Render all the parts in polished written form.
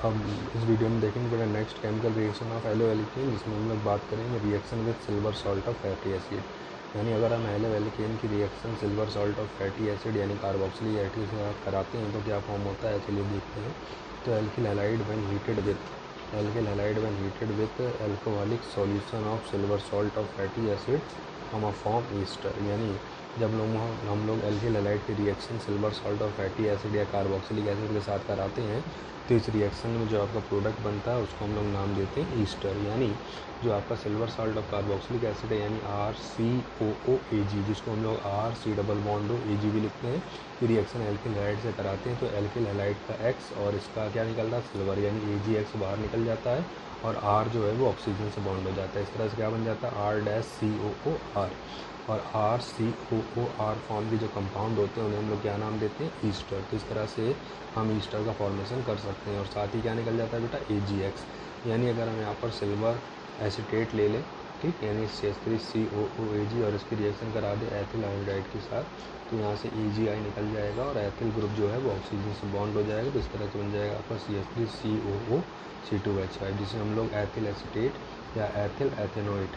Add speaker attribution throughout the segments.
Speaker 1: हम इस वीडियो में देखेंगे बेटा next chemical reaction of halo alkane, जिसमें हम लोग बात करेंगे reaction with silver salt of fatty acid. यानी अगर हम एलो एल्केन की reaction silver salt of fatty acid यानी कार्बोक्सिलिक एसिड के साथ कराते हैं तो क्या फॉर्म होता है, चलिए देखते हैं। तो alkyl halide when heated with alcoholic solution of silver salt of fatty acid हम फॉर्म ईस्टर। यानी जब हम लोग एल्किल हैलाइड की reaction silver salt of fatty acid या कार्बोक्सिलिक एसिड के साथ कराते हैं तो इस रिएक्शन में जो आपका प्रोडक्ट बनता है उसको हम लोग नाम देते हैं ईस्टर। यानी जो आपका silver salt of carboxylic acid है यानी RCOOAG, जिसको हम लोग RC डबल बॉन्ड AG भी लिखते हैं, ये रिएक्शन एल्किल हैलाइड से कराते हैं तो एल्किल हैलाइड का X और इसका क्या निकलता है, सिल्वर, यानी AgX बाहर निकल जाता है और R जो है वो ऑक्सीजन से बॉन्ड हो जाता है। इस तरह से क्या बन जाता है, R-COOR। और RCOOR फॉर्म के जो कंपाउंड होते हैं उन्हें हम लोग क्या नाम देते हैं, ईस्टर। तो इस तरह से हम ईस्टर का फॉर्मेशन कर सकते हैं। और साथ ही क्या निकल जाता है बेटा, AgX। यानी अगर हम यहाँ पर सिल्वर एसीटेट ले लें, ठीक, यानी CH3COOAG और इसकी रिएक्शन करा दें एथिल आयोडाइड के साथ, तो यहाँ से AgI निकल जाएगा और एथिल ग्रुप जो है वो ऑक्सीजन से बॉन्ड हो जाएगा। तो इस तरह से बन जाएगा आपका CH3COOC2H5, जिसे हम लोग एथिल एसीटेट या एथिल एथेनॉइड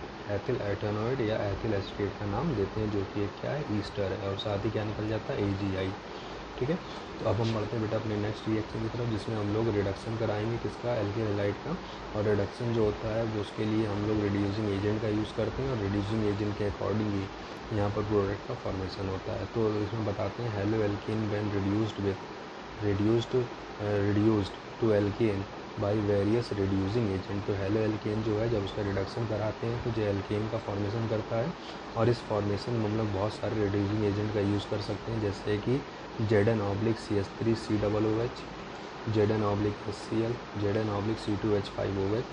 Speaker 1: या एथिल एसीटेट का नाम देते हैं, जो कि एक क्या है, ईस्टर है। और साथ ही क्या निकल जाता है, AgI। ठीक है, तो अब हम बढ़ते हैं बेटा अपने नेक्स्ट रिएक्शन की तरफ, जिसमें हम लोग रिडक्शन कराएंगे किसका, एल्किल हैलाइड का। और रिडक्शन जो होता है वो उसके लिए हम लोग रिड्यूसिंग एजेंट का यूज़ करते हैं और रिड्यूसिंग एजेंट के अकॉर्डिंग ही यहाँ पर प्रोडक्ट का फॉर्मेशन होता है। तो इसमें बताते हैं halo alkane when reduced to alkane by various reducing agent. तो हेलो एल्केन जो है जब उसका रिडक्शन कराते हैं तो जो एल्केन का फॉर्मेशन करता है और इस फॉर्मेशन में हम लोग बहुत सारे रिड्यूसिंग एजेंट का यूज़ कर सकते हैं, जैसे कि Zn-CH3COOH, Zn-HCl, Zn-C2H5OH,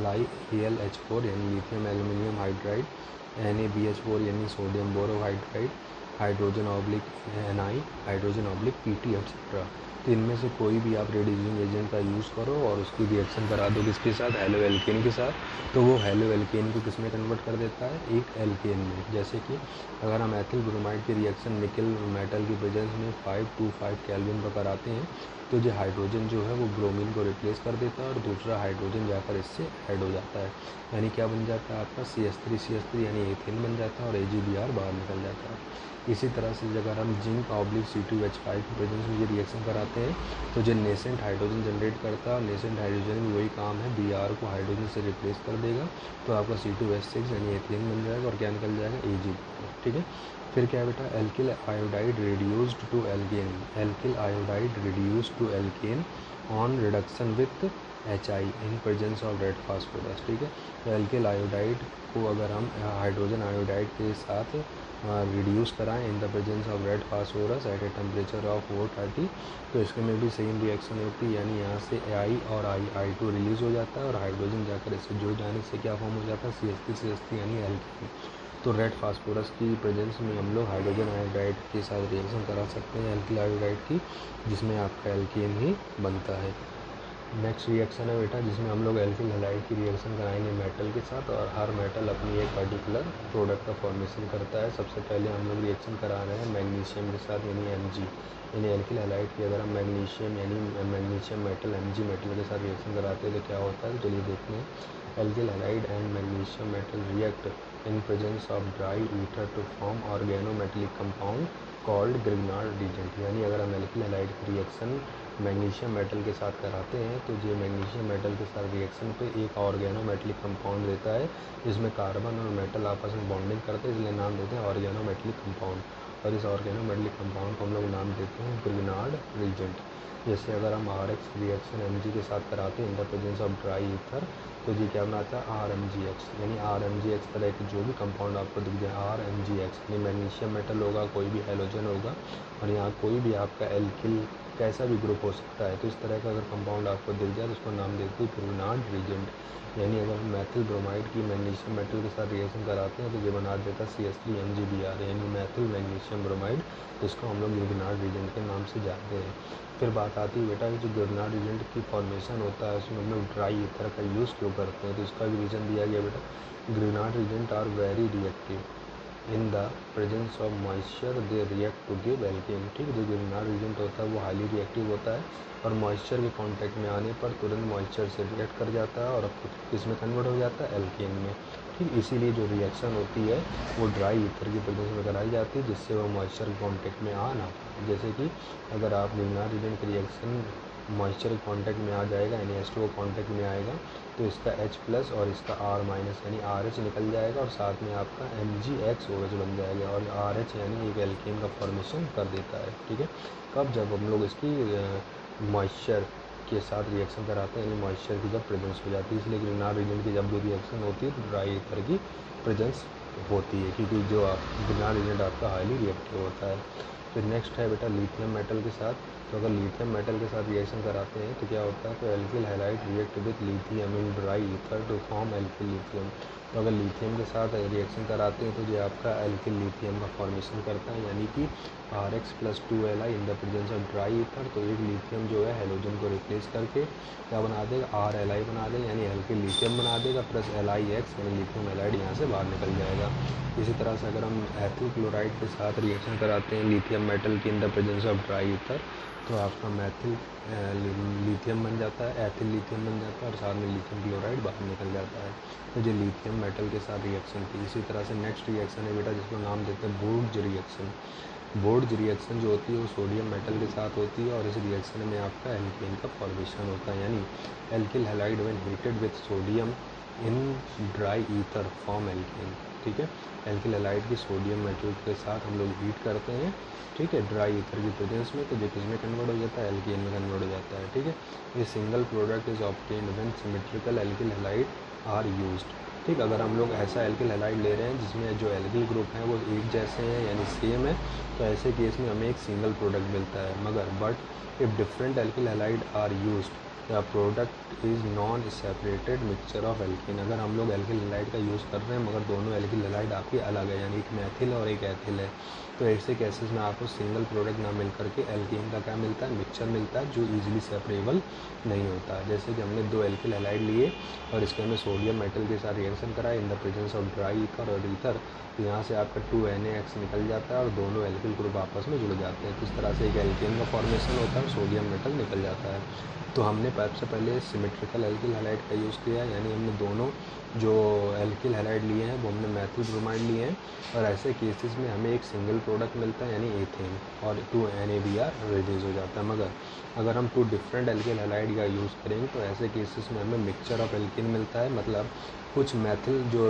Speaker 1: LiAlH4 यानी लिथियम एल्यूमिनियम हाइड्राइड, NaBH4 यानी सोडियम बोरोहाइड्राइड, हाइड्रोजन-Ni, हाइड्रोजन-Pt एक्सेट्रा। तो इनमें से कोई भी आप रिड्यूसिंग एजेंट का यूज़ करो और उसकी रिएक्शन करा दो किसके साथ, हेलो एल्केन के साथ, तो वो हेलो एल्केन को किस में कन्वर्ट कर देता है, एक एल्केन में। जैसे कि अगर हम एथिल ब्रोमाइड की रिएक्शन निकल मेटल की प्रेजेंस में 525 केल्विन पर कराते हैं तो जो हाइड्रोजन जो है वो ब्रोमीन को रिप्लेस कर देता है और दूसरा हाइड्रोजन जाकर इससे ऐड हो जाता है। यानी क्या बन जाता है आपका CH3 यानी एथेन बन जाता है और AgBr बाहर निकल जाता है। इसी तरह से अगर हम जिंक-C2H5 की प्रेजेंस में ये रिएक्शन कराते हैं तो जो नेसेंट हाइड्रोजन जनरेट करता है और नेसेंट हाइड्रोजन भी वही काम है, Br को हाइड्रोजन से रिप्लेस कर देगा, तो आपका C2H6 यानी एथिलीन बन जाएगा और क्या निकल जाएगा, Ag। ठीक है, फिर क्या है बेटा, alkyl iodide reduced to alkane on reduction with HI in presence of red phosphorus. ठीक है, तो एल्किल आयोडाइड को अगर हम हाइड्रोजन आयोडाइड के साथ रिड्यूस कराएं in the presence of red phosphorus at a temperature of 430, तो इसके में भी सेम रिएक्शन होती है। यानी यहाँ से AI और I2 रिलीज़ हो जाता है और हाइड्रोजन जाकर इससे जुड़ जाने से क्या फॉर्म हो जाता है, CH3 यानी एल्केन। तो रेड फास्फोरस की प्रेजेंस में हम लोग हाइड्रोजन आयोडाइड के साथ रिएक्शन करा सकते हैं एल्किल आयोडाइड की, जिसमें आपका एल्केन ही बनता है। नेक्स्ट रिएक्शन है बेटा जिसमें हम लोग एल्किल हैलाइड की रिएक्शन कराएंगे मेटल के साथ और हर मेटल अपनी एक पर्टिकुलर प्रोडक्ट का फॉर्मेशन करता है। सबसे पहले हम लोग रिएक्शन करा रहे हैं मैग्नीशियम के साथ यानी Mg, यानी एल्किल हैलाइड की अगर हम मैग्नीशियम यानी मैग्नीशियम मेटल Mg मेटल के साथ रिएक्शन कराते हैं तो क्या होता है, चलिए देखते हैं। Alkyl halide and magnesium metal react in presence of dry ether to form organometallic compound called Grignard reagent. यानी अगर हम एल्किल हैलाइड की रिएक्शन मैग्नीशियम मेटल के साथ कराते हैं तो ये मैग्नीशियम मेटल के साथ रिएक्शन पे एक ऑर्गेनोमेटेलिक कंपाउंड देता है, जिसमें कार्बन और मेटल आपस में बॉन्डिंग करते हैं, इसलिए नाम देते हैं ऑर्गेनोमेटेलिक कंपाउंड। और इस ऑर्गेनोमेटेलिक कंपाउंड को हम लोग नाम देते हैं ग्रिग्नार्ड रिएजेंट। जैसे अगर हम RX रिएक्शन Mg के साथ कराते हैं इन the presence of dry ether तो ये क्या बनाता है, RMgX। यानी RMgX तरह के जो भी कंपाउंड आपको दिख जाए RMgX, यानी मैग्नीशियम मेटल होगा, कोई भी हैलोजन होगा और यहाँ कोई भी आपका एल्किल कैसा भी ग्रुप हो सकता है, तो इस तरह का अगर कंपाउंड आपको दिख जाए तो उसको नाम देते हैं ग्रिग्नार्ड रिएजेंट। यानी अगर हम मैथिल ब्रोमाइड की मैग्नीशियम मेटल के साथ रिएक्शन कराते हैं तो ये बना देता है CH3MgBr यानी मैथिल मैग्नीशियम ब्रोमाइड, जिसको हम लोग ग्रिग्नार्ड रिएजेंट के नाम से जानते हैं। फिर बात आती है बेटा जो ग्रिग्नार्ड रिएजेंट की फॉर्मेशन होता है उसमें हम लोग ड्राई ईथर का यूज़ क्यों करते हैं, तो इसका भी रीज़न दिया गया बेटा, Grignard reagent are very reactive in the presence of moisture they react to give alkane. ठीक है, जो ग्रिग्नार्ड एजेंट होता है वो हाईली रिएक्टिव होता है और मॉइस्चर के कांटेक्ट में आने पर तुरंत मॉइस्चर से रिएक्ट कर जाता है और किस में कन्वर्ट हो जाता है, एल्केन में। ठीक, इसीलिए जो रिएक्शन होती है वो ड्राई ईथर की प्रेजेंस में कराई जाती है, जिससे वो मॉइस्चर के कॉन्टेक्ट में आ ना पाए। जैसे कि अगर आप ग्रिग्नार्ड एजेंट की रिएक्शन मॉइस्चर के कॉन्टैक्ट में आ जाएगा, यानी H2O कॉन्टैक्ट में आएगा, तो इसका H+ और इसका R- यानी RH निकल जाएगा और साथ में आपका MgXOH बन जाएगा और RH यानी एक एल्केन का फॉर्मेशन कर देता है। ठीक है, कब, जब हम लोग इसकी मॉइस्चर के साथ रिएक्शन कराते हैं, यानी मॉइस्चर की जब प्रेजेंस हो जाती है। इसलिए ग्रिग्नार्ड एजेंट की जब भी रिएक्शन होती है तो ड्राई ईथर की प्रेजेंस होती है, क्योंकि जो ग्रिग्नार्ड एजेंट आपका हाईली रिएक्टिव होता है। फिर नेक्स्ट है बेटा लिथियम मेटल के साथ। तो अगर लिथियम मेटल के साथ रिएक्शन कराते हैं तो क्या होता है, तो alkyl halide react with lithium in dry ether to form alkyl lithium. तो अगर लिथियम के साथ रिएक्शन कराते हैं तो जो आपका एल्किल लिथियम का फॉर्मेशन करता है, यानी कि Rx+2Li in the presence of dry ether. तो एक लिथियम जो है हेलोजन को रिप्लेस करके क्या बना देगा, RLi बना देगा, यानी एल्किल लिथियम बना देगा, प्लस LiX यानी लिथियम हैलाइड यहाँ से बाहर निकल जाएगा। इसी तरह से अगर हम एथिल क्लोराइड के साथ रिएक्शन कराते हैं लिथियम मेटल की इन the presence of dry ether, तो आपका मैथिल लिथियम बन जाता है, एथिल लिथियम बन जाता है और साथ में लिथियम क्लोराइड बाहर निकल जाता है। तो ये लिथियम मेटल के साथ रिएक्शन थी। इसी तरह से नेक्स्ट रिएक्शन है बेटा जिसको नाम देते हैं बोर्ज रिएक्शन। बोर्ज रिएक्शन जो होती है वो सोडियम मेटल के साथ होती है और इस रिएक्शन में आपका एल्केन का फॉर्मेशन होता है, यानी alkyl halide when heated with sodium in dry ether form alkane. ठीक है, एल्किल हैलाइड की सोडियम मेटल के साथ हम लोग हीट करते हैं, ठीक है, ड्राई ईथर की प्रेजेंस में, तो जो किसमें कन्वर्ट हो जाता है, एल्केन में कन्वर्ट हो जाता है। ठीक है, ये single product is obtained when symmetrical alkyl halide are used. ठीक, अगर हम लोग ऐसा एल्किल हैलाइड ले रहे हैं जिसमें जो एल्किल ग्रुप हैं वो एक जैसे हैं यानी सेम है, तो ऐसे केस में हमें एक सिंगल प्रोडक्ट मिलता है। मगर but if different alkyl halide are used the product is non separated mixture of alkene. अगर हम लोग एल्किल हैलाइड का यूज़ कर रहे हैं मगर दोनों एल्किल हैलाइड आपके अलग है, यानी एक मैथिल और एक एथिल है, तो ऐसे केसेस में आपको सिंगल प्रोडक्ट ना मिल करके एल्केन का क्या मिलता है, मिक्सचर मिलता है, जो ईजिली सेपरेबल नहीं होता। जैसे कि हमने दो एल्किल हैलाइड लिए और इसके हमें सोडियम मेटल के साथ रिएक्शन कराया इन the presence of dry ether और ईथर, तो यहाँ से आपका 2NaX निकल जाता है और दोनों एल्किल ग्रुप आपस में जुड़ जाते हैं। तो इस तरह से एक एल्केन का फॉर्मेशन होता है, सोडियम मेटल निकल जाता है। तो हमने सबसे पहले सिमेट्रिकल एल्किल हैलाइड का यूज़ किया, यानी हमने दोनों जो एल्किल हैलाइड लिए हैं वो हमने मैथिल ब्रोमाइड लिए हैं और ऐसे केसेस में हमें एक सिंगल प्रोडक्ट मिलता है यानी एथेन और 2NaBr रिलीज हो जाता है। मगर अगर हम 2 डिफरेंट एल्किल हैलाइड का यूज़ करेंगे तो ऐसे केसेस में हमें मिक्सचर ऑफ एल्किन मिलता है, मतलब कुछ मैथिल जो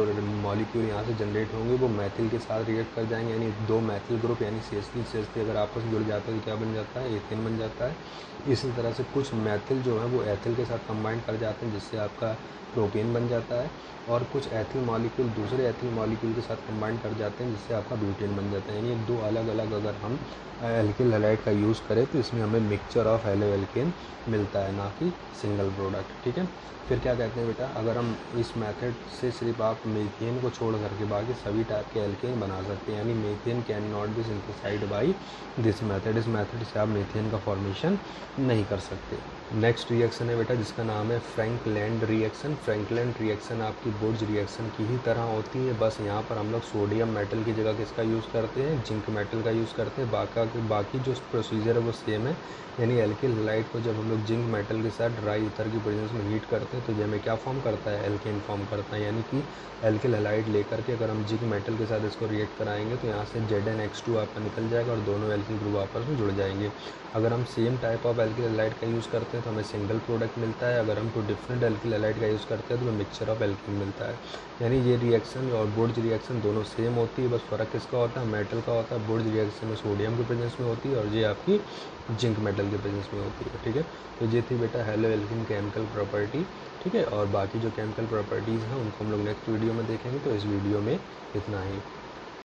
Speaker 1: मॉलिक्यूल यहाँ से जनरेट होंगे वो मैथिल के साथ रिएक्ट कर जाएंगे, यानी दो मैथिल ग्रुप यानी CH3 अगर आपस में जुड़ जाते हैं तो क्या बन जाता है, एथेन बन जाता है। इसी तरह से कुछ मैथिल जो है वो एथिल के साथ कंबाइन कर जाते हैं जिससे आपका प्रोपेन बन जाता है और कुछ एथिल मॉलिक्यूल दूसरे एथिल मॉलिक्यूल के साथ कंबाइन कर जाते हैं जिससे आपका ब्यूटेन बन जाता है। यानी दो अलग अलग अगर हम एल्किल हैलाइड का यूज़ करें तो इसमें हमें मिक्सचर ऑफ हैलो एल्केन मिलता है, ना कि सिंगल प्रोडक्ट। ठीक है, फिर क्या कहते हैं बेटा, अगर हम इस मेथड से सिर्फ आप मीथेन को छोड़ करके बाकी सभी टाइप के एल्केन बना सकते हैं, यानी methane can not be synthesised by this method. इस मेथड से आप मीथेन का फॉर्मेशन नहीं कर सकते। नेक्स्ट रिएक्शन है बेटा जिसका नाम है फ्रैंकलैंड रिएक्शन। फ्रैंकलैंड रिएक्शन आपकी बोर्ज रिएक्शन की ही तरह होती है, बस यहाँ पर हम लोग सोडियम मेटल की जगह किसका यूज़ करते हैं, जिंक मेटल का यूज़ करते हैं। बाकी जो प्रोसीजर है वो सेम है, यानी एल्किल हैलाइड को जब हम लोग जिंक मेटल के साथ ड्राई ईथर की प्रेजेंस में हीट करते हैं तो ये में क्या फॉर्म करता है, एल्केन फॉर्म करता है। यानी कि एल्किल हैलाइड लेकर के अगर हम जिंक मेटल के साथ इसको रिएक्ट कराएंगे तो यहाँ से ZnX2 आपका निकल जाएगा और दोनों एल्किल ग्रुप आपस में जुड़ जाएंगे। अगर हम same type of alkyl halide का यूज़ करते हैं तो हमें सिंगल प्रोडक्ट मिलता है, अगर हम 2 डिफरेंट एल्किल हैलाइड का यूज़ करते हैं तो हमें मिक्सचर ऑफ एल्किन मिलता है। यानी ये रिएक्शन और बोर्ज रिएक्शन दोनों सेम होती है, बस फ़र्क किसका होता है, मेटल का होता है। बोर्ज रिएक्शन में सोडियम की प्रेजेंस में होती है और ये आपकी जिंक मेटल की प्रेजेंस में होती है। ठीक है, तो ये थी बेटा हैलो एल्किन केमिकल प्रॉपर्टी। ठीक है, और बाकी जो केमिकल प्रॉपर्टीज़ हैं उनको हम लोग नेक्स्ट वीडियो में देखेंगे, तो इस वीडियो में इतना ही।